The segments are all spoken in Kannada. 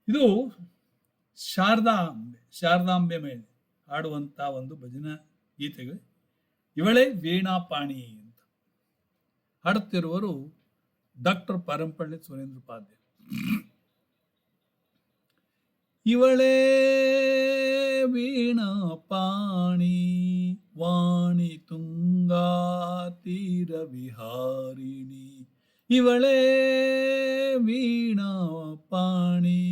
ಇದು ಶಾರದಾಂಬೆ ಮೇಲೆ ಹಾಡುವಂತ ಒಂದು ಭಜನಾ ಗೀತೆಗಳು. ಇವಳೇ ವೀಣಾಪಾಣಿ ಅಂತ ಹಾಡುತ್ತಿರುವರು ಡಾಕ್ಟರ್ ಪರಂಪಳ್ಳಿ ಸುರೇಂದ್ರ ಉಪಾಧ್ಯಾಯ. ಇವಳೇ ವೀಣಾಪಾಣಿ ವಾಣಿ ತುಂಗಾ ತೀರ ವಿಹಾರಿಣಿ. ಇವಳೇ ವೀಣಾಪಾಣಿ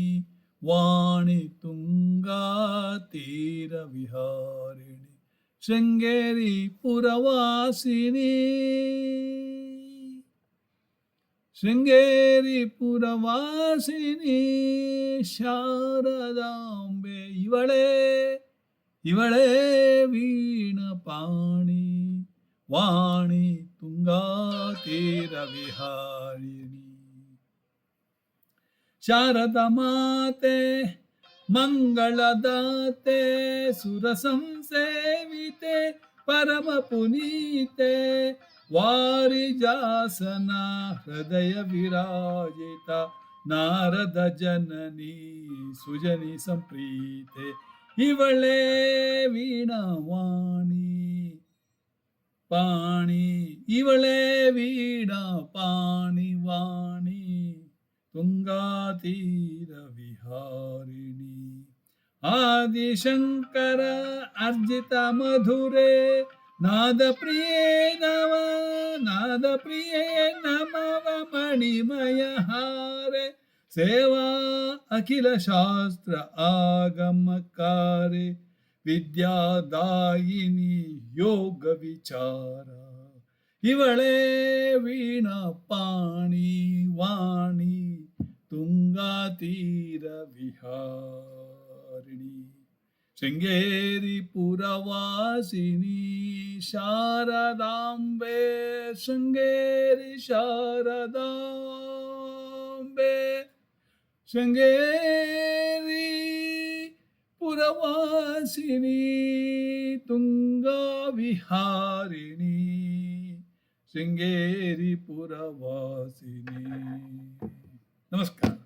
ವಾಣಿ ತುಂಗಾ ತೀರ ವಿಹಾರಿಣಿ. ಶೃಂಗೇರಿ ಪುರವಾಸಿನಿ, ಶೃಂಗೇರಿ ಪುರವಾಸಿನಿ ಶಾರದಾಂಬೆ. ಇವಳೇ ವೀಣಾಪಾಣಿ ವಾಣಿ ತುಂಗಾ ತೀರ ವಿಹಾರಿಣಿ. ಶಾರದಾ ಮಾತೆ ಮಂಗಳದಾತೆ ಸುರ ಸಂಸೇವಿತೆ ಪರಮ ಪುನೀತೆ. ವಾರಿಜಾಸನ ಹೃದಯ ವಿರಾಜಿತ ನಾರದ ಜನನಿ ಸುಜನಿ ಸಂಪ್ರೀತೆ. ಇವಳೇ ವೀಣಾವಾಣಿ ಪಾಣಿ, ಇವಳೇ ವೀಣಾ ಪಾಣಿ ವಾಣಿ ತುಂಗಾತೀರ ವಿಹಾರಿಣಿ. ಆದಿಶಂಕರ ಅರ್ಜಿತ ಮಧುರೆ ನಾದ ಪ್ರಿಯೇ ನಮವ ಮಣಿಮಯ ಹಾರೆ. ಸೇವಾ ಅಖಿಲ ಶಾಸ್ತ್ರ ಆಗಮಕಾರೆ ವಿದ್ಯಾದಾಯಿನಿ ಯೋಗ ವಿಚಾರ. ಇವಳೇ ವೀಣಾಪಾಣಿ ವಾಣಿ ತುಂಗಾತೀರ ವಿಹಾರಿಣಿ. ಶೃಂಗೇರಿ ಪುರವಾಸಿನಿ ಶಾರದಾಂಬೆ. ಶೃಂಗೇರಿ ಶಾರದಾಂಬೆ, ಶೃಂಗೇರಿ ಪುರವಾಸಿನಿ ತುಂಗಾ ವಿಹಾರಿಣಿ. ಶೃಂಗೇರಿ ಪುರವಾಸಿನಿ. ನಮಸ್ಕಾರ.